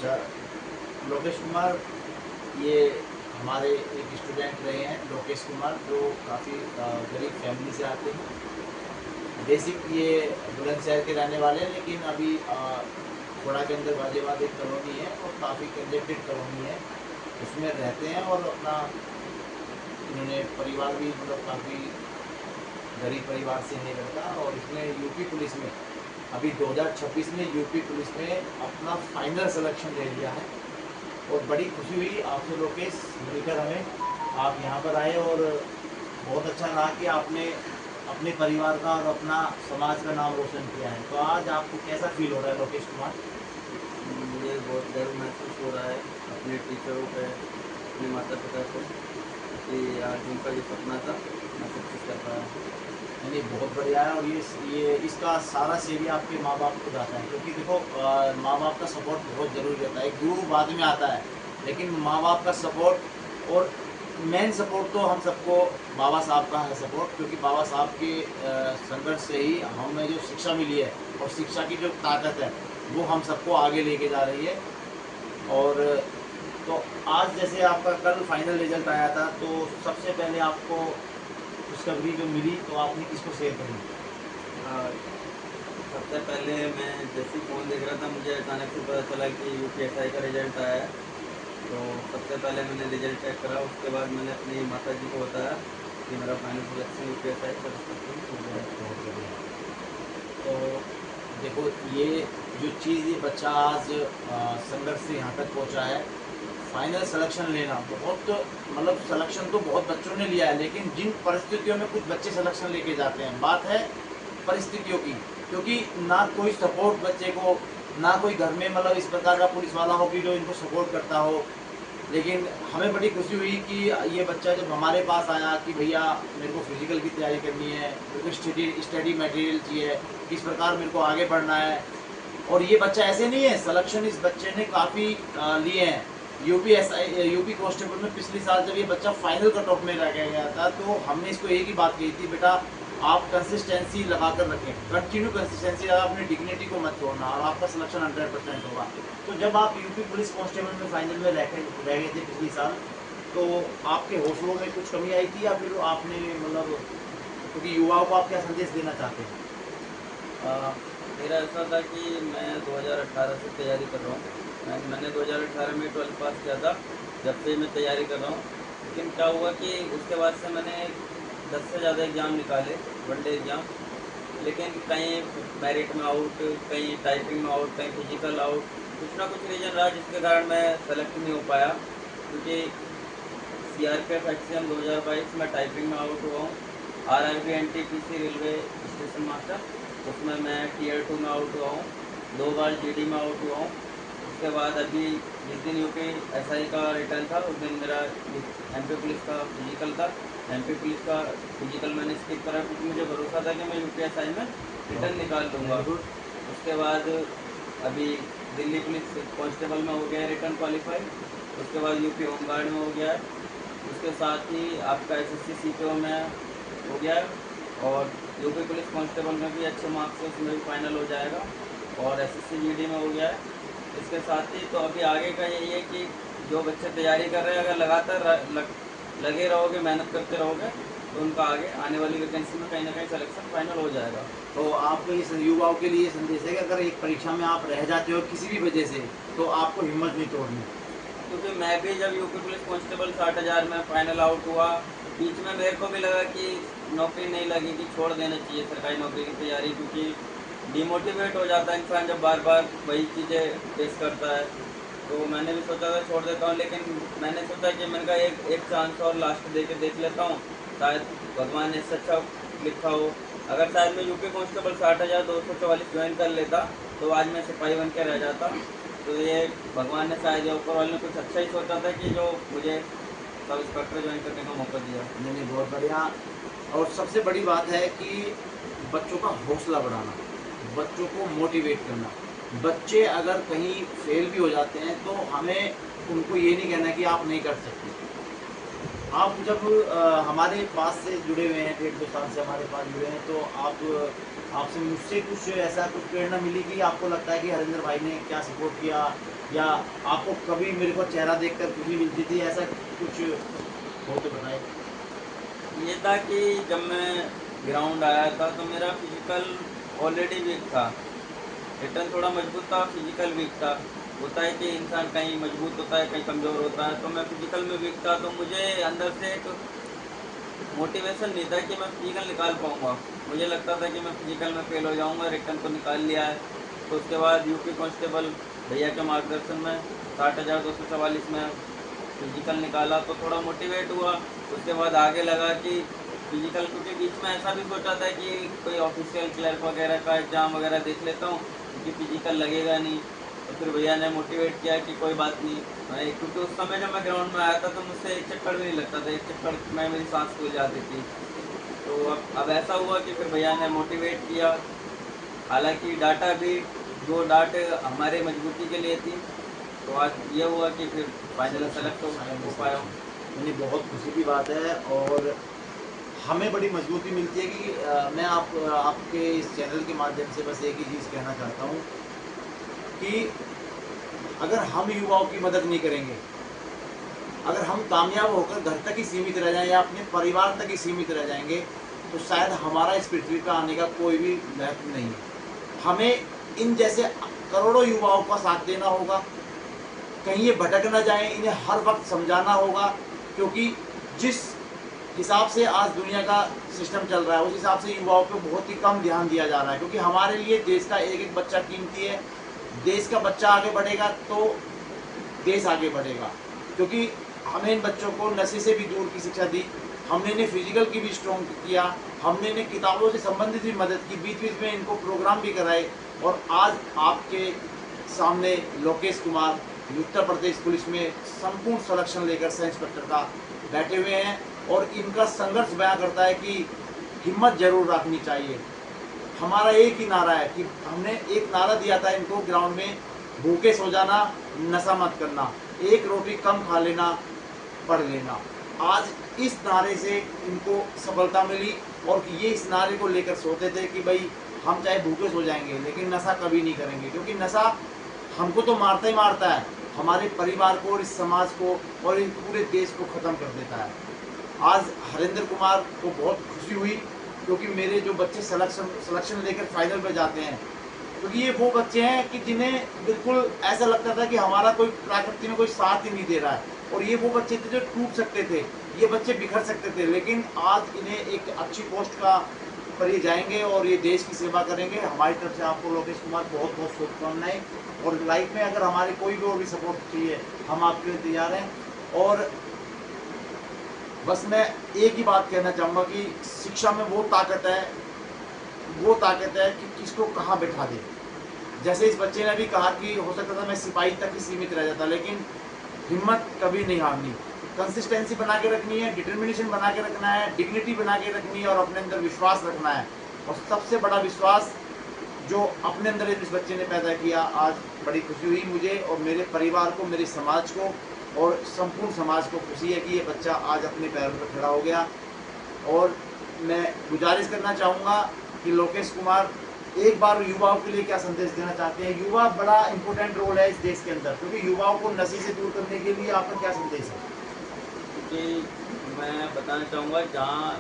अच्छा, लोकेश कुमार ये हमारे एक स्टूडेंट रहे हैं, लोकेश कुमार, जो काफ़ी गरीब फैमिली से आते हैं। बेसिक ये बुलंदशहर के रहने वाले हैं, लेकिन अभी खोड़ा के अंदर गाजियाबाद एक कॉलोनी है और काफ़ी कंजेस्टेड कॉलोनी है, उसमें रहते हैं। और अपना इन्होंने परिवार भी मतलब काफ़ी गरीब परिवार से है लड़का, और इसने यूपी पुलिस में अभी 2026 में यूपी पुलिस में अपना फाइनल सिलेक्शन ले लिया है। और बड़ी खुशी हुई आपसे लोकेश मिलकर हमें, आप यहाँ पर आए, और बहुत अच्छा रहा कि आपने अपने परिवार का और अपना समाज का नाम रोशन किया है। तो आज आपको कैसा फील हो रहा है लोकेश कुमार? मुझे बहुत गर्व महसूस हो रहा है अपने टीचरों पे, अपने माता पिता पे, कि आज उनका जो सपना था मैं सक्सेस कर पाया हूँ। नहीं, बहुत बढ़िया है। और ये इसका सारा श्रेय आपके माँ बाप को जाता है, क्योंकि देखो माँ बाप का सपोर्ट बहुत ज़रूरी रहता है। गुरु बाद में आता है, लेकिन माँ बाप का सपोर्ट और मेन सपोर्ट तो हम सबको बाबा साहब का है सपोर्ट, क्योंकि बाबा साहब के संघर्ष से ही हमें जो शिक्षा मिली है, और शिक्षा की जो ताकत है वो हम सबको आगे लेके जा रही है। और तो आज जैसे आपका कल फाइनल रिजल्ट आया था, तो सबसे पहले आपको खुशखबरी जो मिली तो आपने किसको शेयर करी? आ, सबसे पहले मैं जैसे ही फ़ोन देख रहा था, मुझे अचानक से पता चला कि यूपीएसआई का रिजल्ट आया है। तो सबसे पहले मैंने रिजल्ट चेक करा, उसके बाद मैंने अपनी माता जी को बताया कि मेरा फाइनल सिलेक्शन यूपीएसआई सरस्वती में हो गया है। बहुत बढ़िया। तो देखो, ये जो चीज़ ये बच्चा आज संघर्ष से यहाँ तक पहुँचा है, फाइनल सिलेक्शन लेना बहुत, मतलब सिलेक्शन तो बहुत बच्चों ने लिया है, लेकिन जिन परिस्थितियों में कुछ बच्चे सिलेक्शन लेके जाते हैं, बात है परिस्थितियों की। क्योंकि ना कोई सपोर्ट बच्चे को, ना कोई घर में मतलब इस प्रकार का पुलिस वाला हो कि जो इनको सपोर्ट करता हो। लेकिन हमें बड़ी खुशी हुई कि ये बच्चा जब हमारे पास आया कि भैया मेरे को फिजिकल की तैयारी करनी है, मेरे को स्टडी मटेरियल चाहिए, किस प्रकार मेरे को आगे बढ़ना है। और ये बच्चा ऐसे नहीं है, सिलेक्शन इस बच्चे ने काफ़ी लिए हैं। यूपी कांस्टेबल में पिछले साल जब ये बच्चा फाइनल कट ऑफ में रह गया था, तो हमने इसको एक ही बात कही थी, बेटा आप कंसिस्टेंसी लगा कर रखें, कंटिन्यू कंसिस्टेंसी लगा, अपनी डिग्निटी को मत छोड़ना, और आपका सिलेक्शन 100% होगा। तो जब आप यूपी पुलिस कांस्टेबल में फाइनल में रह गए थे पिछले साल, तो आपके हौसलों में कुछ कमी आई थी, या फिर आपने मतलब, क्योंकि युवाओं को आप क्या संदेश देना चाहते हैं? आ, मेरा ऐसा था कि मैं 2018 से तैयारी कर रहा हूँ। मैंने 2018 में 12 पास किया था, जब से मैं तैयारी कर रहा हूँ। लेकिन क्या हुआ कि उसके बाद से मैंने 10 से ज़्यादा एग्ज़ाम निकाले, वनडे एग्ज़ाम। लेकिन कहीं मेरिट में आउट, कहीं टाइपिंग में आउट, कहीं फिजिकल आउट, कुछ ना कुछ रीज़न रहा जिसके कारण मैं सेलेक्ट नहीं हो पाया। क्योंकि सीआरपीएफ एक्सीएम 2022 में टाइपिंग में आउट हुआ हूँ। RRB NTPC railway station master, उसमें मैं टीयर 2 में आउट हुआ हूँ। 2 बार जीडी में आउट हुआ हूँ। उसके बाद अभी जिस दिन यूपी एसआई का रिटर्न था, उस दिन मेरा एमपी पुलिस का फिजिकल था। एमपी पुलिस का फिजिकल मैंने स्किप करा, क्योंकि मुझे भरोसा था कि मैं यूपी एसआई में रिटर्न निकाल लूँगा। Very good. उसके बाद अभी दिल्ली पुलिस कांस्टेबल में हो गया है रिटर्न क्वालिफाई। उसके बाद यूपी होमगार्ड में हो गया है। उसके साथ ही आपका एसएससी सीपीओ में हो गया है। और यूपी पुलिस कांस्टेबल में भी अच्छे मार्क्स से उसमें भी फाइनल हो जाएगा। और एसएससी जीडी में हो गया है। इसके साथ ही तो अभी आगे का यही है कि जो बच्चे तैयारी कर रहे हैं, अगर लगातार लगे रहोगे, मेहनत करते रहोगे, तो उनका आगे आने वाली वैकेंसी में कहीं ना कहीं सिलेक्शन फाइनल हो जाएगा। तो आपको ये युवाओं के लिए संदेश है कि अगर एक परीक्षा में आप रह जाते हो किसी भी वजह से, तो आपको हिम्मत नहीं तोड़नी। क्योंकि मैं भी जब यूपी पुलिस कांस्टेबल 60,000 में फाइनल आउट हुआ, बीच में मेरे को भी लगा कि नौकरी नहीं लगेगी, छोड़ देना चाहिए सरकारी नौकरी की तैयारी। क्योंकि डिमोटिवेट हो जाता है इंसान जब बार बार वही चीज़ें फेस करता है। तो मैंने भी सोचा था छोड़ देता हूँ, लेकिन मैंने सोचा कि मैंने कहा एक चांस और लास्ट दे के देख लेता हूँ, शायद भगवान ने इससे अच्छा लिखा हो। अगर शायद मैं यूपी कांस्टेबल 60,244 ज्वाइन कर लेता, तो आज मैं सिपाही बन के रह जाता। तो ये भगवान ने शायद, या ऊपर वाले ने कुछ अच्छा ही सोचा था कि जो मुझे सब इंस्पेक्टर ज्वाइन करने का मौका दिया। नहीं नहीं, बहुत बढ़िया। और सबसे बड़ी बात है कि बच्चों का हौसला बढ़ाना, बच्चों को मोटिवेट करना। बच्चे अगर कहीं फेल भी हो जाते हैं, तो हमें उनको ये नहीं कहना कि आप नहीं कर सकते। आप जब हमारे पास से जुड़े हुए हैं, 1.5-2 साल से हमारे पास जुड़े हैं, तो आपसे मुझसे कुछ ऐसा कुछ प्रेरणा मिली कि आपको लगता है कि हरिंदर भाई ने क्या सपोर्ट किया, या आपको कभी मेरे को चेहरा देखकर खुशी मिलती थी, ऐसा कुछ हो तो बताएं। ये था कि जब मैं ग्राउंड आया था तो मेरा फिजिकल ऑलरेडी वीक था। रिटर्न थोड़ा मजबूत था, फिजिकल वीक था। होता है कि इंसान कहीं मजबूत होता है, कहीं कमज़ोर होता है। तो मैं फिजिकल में वीक था, तो मुझे अंदर से एक मोटिवेशन नहीं था कि मैं फिजिकल निकाल पाऊँगा। मुझे लगता था कि मैं फिजिकल में फेल हो जाऊँगा। रिटर्न तो निकाल लिया है। तो उसके बाद यूपी कांस्टेबल भैया के मार्गदर्शन में 60,244 में फिजिकल निकाला, तो थोड़ा मोटिवेट हुआ। उसके बाद आगे लगा कि फिजिकल, क्योंकि बीच में ऐसा भी सोचा था कि कोई ऑफिशियल क्लर्क वगैरह का एग्ज़ाम वगैरह देख लेता हूँ, क्योंकि फिजिकल लगेगा नहीं। तो फिर भैया ने मोटिवेट किया कि कोई बात नहीं। मैं, क्योंकि उस समय जब मैं ग्राउंड में आया था तो मुझसे एक चक्कर भी नहीं लगता था। एक चक्कर में मेरी सांस फूल जाती थी। तो अब ऐसा हुआ कि फिर भैया ने मोटिवेट किया। हालांकि डाटा भी, जो डाट हमारे मजबूती के लिए थी, तो आज ये हुआ कि फिर फाइनल सिलेक्शन, सेलेक्ट फाइनल हो पाया। सिलेक्शन यानी बहुत खुशी की बात है, और हमें बड़ी मजबूती मिलती है कि मैं आपके इस चैनल के माध्यम से बस एक ही चीज़ कहना चाहता हूँ कि अगर हम युवाओं की मदद नहीं करेंगे, अगर हम कामयाब होकर घर तक ही सीमित रह जाएं या अपने परिवार तक ही सीमित रह जाएंगे, तो शायद हमारा इस पृथ्वी पर आने का कोई भी महत्व नहीं है। हमें इन जैसे करोड़ों युवाओं का साथ देना होगा, कहीं ये भटक ना जाएं, इन्हें हर वक्त समझाना होगा, क्योंकि जिस हिसाब से आज दुनिया का सिस्टम चल रहा है, उस हिसाब से युवाओं पे बहुत ही कम ध्यान दिया जा रहा है, क्योंकि हमारे लिए देश का एक एक बच्चा कीमती है। देश का बच्चा आगे बढ़ेगा तो देश आगे बढ़ेगा, क्योंकि हमने इन बच्चों को नशे से भी दूर की शिक्षा दी, हमने इन्हें फिजिकल की भी स्ट्रॉन्ग किया, हमने इन्हें किताबों से संबंधित भी मदद की, बीच बीच में इनको प्रोग्राम भी कराए, और आज आपके सामने लोकेश कुमार उत्तर प्रदेश पुलिस में संपूर्ण संरक्षण लेकर सब इंस्पेक्टर का बैठे हुए हैं, और इनका संघर्ष बयां करता है कि हिम्मत जरूर रखनी चाहिए। हमारा एक ही नारा है कि हमने एक नारा दिया था इनको ग्राउंड में, भूखे सो जाना, नशा मत करना, एक रोटी कम खा लेना, पढ़ लेना। आज इस नारे से इनको सफलता मिली, और ये इस नारे को लेकर सोते थे कि भाई हम चाहे भूखे सो जाएंगे लेकिन नशा कभी नहीं करेंगे, क्योंकि नशा हमको तो मारता ही मारता है, हमारे परिवार को और इस समाज को और इस पूरे देश को ख़त्म कर देता है। आज हरिंदर कुमार को बहुत खुशी हुई, क्योंकि मेरे जो बच्चे सिलेक्शन लेकर फाइनल पे जाते हैं, क्योंकि ये वो बच्चे हैं कि जिन्हें बिल्कुल ऐसा लगता था कि हमारा कोई प्रकृति में कोई साथ ही नहीं दे रहा है, और ये वो बच्चे थे जो टूट सकते थे, ये बच्चे बिखर सकते थे, लेकिन आज इन्हें एक अच्छी पोस्ट का पर ये जाएंगे और ये देश की सेवा करेंगे। हमारी तरफ से आपको लोकेश कुमार बहुत बहुत शुभकामनाएं, और लाइफ में अगर हमारे कोई भी और भी सपोर्ट चाहिए, हम आपके लिए तैयार हैं। और बस मैं एक ही बात कहना चाहूँगा कि शिक्षा में वो ताकत है कि किसको कहाँ बैठा दे। जैसे इस बच्चे ने अभी कहा कि हो सकता था मैं सिपाही तक ही सीमित रह जाता, लेकिन हिम्मत कभी नहीं हारनी, कंसिस्टेंसी बना के रखनी है, डिटर्मिनेशन बना के रखना है, डिग्निटी बना के रखनी है, और अपने अंदर विश्वास रखना है। और सबसे बड़ा विश्वास जो अपने अंदर इस बच्चे ने पैदा किया, आज बड़ी खुशी हुई मुझे और मेरे परिवार को, मेरे समाज को, और संपूर्ण समाज को खुशी है कि ये बच्चा आज अपने पैरों पर खड़ा हो गया। और मैं गुजारिश करना चाहूँगा कि लोकेश कुमार एक बार युवाओं के लिए क्या संदेश देना चाहते हैं। युवा बड़ा इंपॉर्टेंट रोल है इस देश के अंदर, क्योंकि युवाओं को नशे से दूर करने के लिए आपका क्या संदेश है? क्योंकि मैं बताना चाहूँगा, जहाँ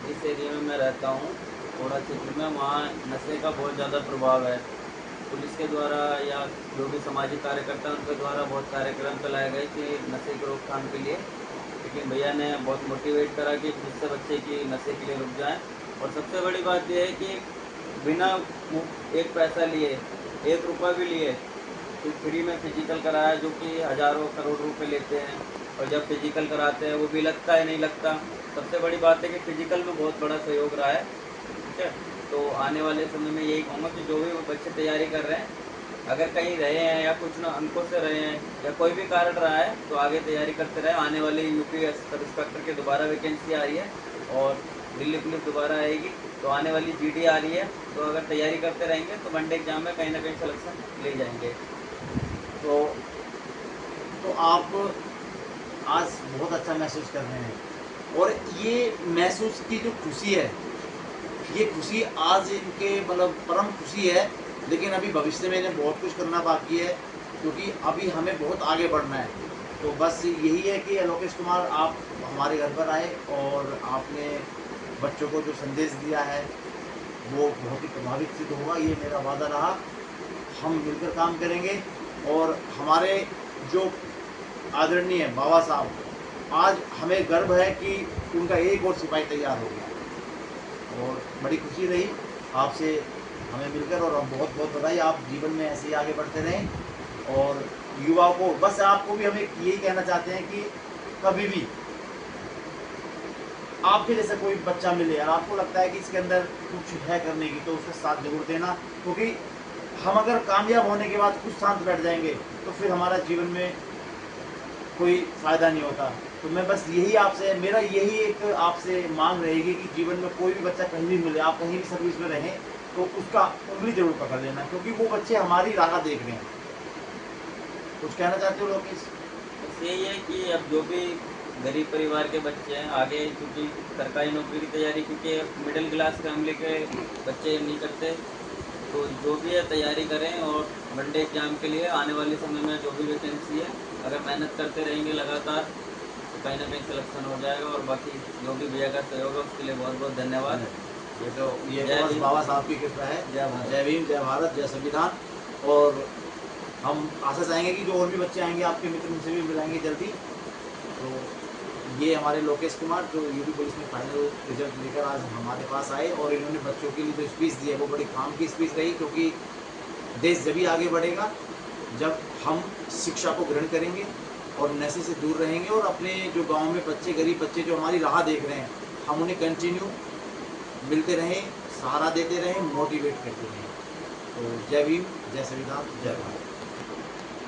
जिस एरिया में मैं रहता हूँ, थोड़ा क्षेत्र में, वहाँ नशे का बहुत ज़्यादा प्रभाव है। पुलिस के द्वारा या जो भी सामाजिक कार्यकर्ता हैं, उनके द्वारा बहुत कार्यक्रम चलाए गए कि नशे की रोकथाम के लिए। लेकिन भैया ने बहुत मोटिवेट करा कि जिससे बच्चे की नशे के लिए रुक जाएं। और सबसे बड़ी बात यह है कि बिना एक पैसा लिए, एक रुपया भी लिए, तो फ्री में फिजिकल कराया, जो कि हज़ारों करोड़ रुपए लेते हैं। और जब फिजिकल कराते हैं वो भी लगता है, नहीं लगता। सबसे बड़ी बात है कि फिजिकल में बहुत बड़ा सहयोग रहा है। ठीक है, तो आने वाले समय में यही कहूँगा कि जो भी बच्चे तैयारी कर रहे हैं, अगर कहीं रहे हैं या कुछ ना अंकों से रहे हैं या कोई भी कारण रहा है, तो आगे तैयारी करते रहे। आने वाली यूपी सब इंस्पेक्टर की दोबारा वैकेंसी आ रही है, और दिल्ली पुलिस दोबारा आएगी, तो आने वाली जीडी आ रही है। तो अगर तैयारी करते रहेंगे तो वनडे एग्जाम में कहीं ना कहीं सिलेक्शन ले जाएंगे। तो आप आज बहुत अच्छा महसूस कर रहे हैं, और ये महसूस की जो खुशी है, ये खुशी आज इनके मतलब परम खुशी है, लेकिन अभी भविष्य में इन्हें बहुत कुछ करना बाकी है, क्योंकि अभी हमें बहुत आगे बढ़ना है। तो बस यही है कि लोकेश कुमार, आप हमारे घर पर आए और आपने बच्चों को जो संदेश दिया है वो बहुत ही प्रभावित सिद्ध होगा, ये मेरा वादा रहा। हम मिलकर काम करेंगे और हमारे जो आदरणीय बाबा साहब, आज हमें गर्व है कि उनका एक और सिपाही तैयार हो गया और बड़ी खुशी रही आपसे हमें मिलकर। और हम बहुत बहुत बधाई, आप जीवन में ऐसे ही आगे बढ़ते रहें। और युवाओं को बस आपको भी हम यही कहना चाहते हैं कि कभी भी आपके जैसा कोई बच्चा मिले और आपको लगता है कि इसके अंदर कुछ है करने की, तो उसका साथ जरूर देना, क्योंकि हम अगर कामयाब होने के बाद कुछ शांत बैठ जाएंगे तो फिर हमारा जीवन में कोई फ़ायदा नहीं होता। तो मैं बस यही आपसे, मेरा यही एक आपसे मांग रहेगी कि जीवन में कोई भी बच्चा कहीं भी मिले, आप कहीं भी सर्विस में रहें, तो उसका उंगली जरूर पकड़ लेना, क्योंकि वो बच्चे हमारी राह देख रहे हैं। कुछ कहना चाहते हो लोकेश? बस यही है कि अब जो भी गरीब परिवार के बच्चे हैं आगे, क्योंकि सरकारी नौकरी की तैयारी, क्योंकि मिडिल क्लास फैमिली के बच्चे नहीं करते, तो जो भी है तैयारी करें और वनडे एग्ज़ाम के लिए आने वाले समय में जो भी वैकेंसी है, अगर मेहनत करते रहेंगे लगातार तो कहीं ना कहीं सिलेक्शन हो जाएगा। और बाकी जो भी भैया का सहयोग है उसके लिए बहुत बहुत धन्यवाद। ये तो जय बस भीम। बाबा साहब की कृपा है। जय भारत। जय भीम, जय भारत, जय संविधान। और हम आशा चाहेंगे कि जो और भी बच्चे आएंगे आपके मित्र, उनसे भी मिलाएंगे जल्दी। तो ये हमारे लोकेश कुमार जो यूपी पुलिस में फाइनल रिजल्ट लेकर आज हमारे पास आए, और इन्होंने बच्चों के लिए जो स्पीच दी है वो बड़ी काम की स्पीच रही, क्योंकि देश जब ही आगे बढ़ेगा जब हम शिक्षा को ग्रहण करेंगे और नशे से दूर रहेंगे, और अपने जो गांव में बच्चे, गरीब बच्चे जो हमारी राह देख रहे हैं, हम उन्हें कंटिन्यू मिलते रहें, सहारा देते रहें, मोटिवेट करते रहें। तो जय भीम, जय संविधान, जय भारत।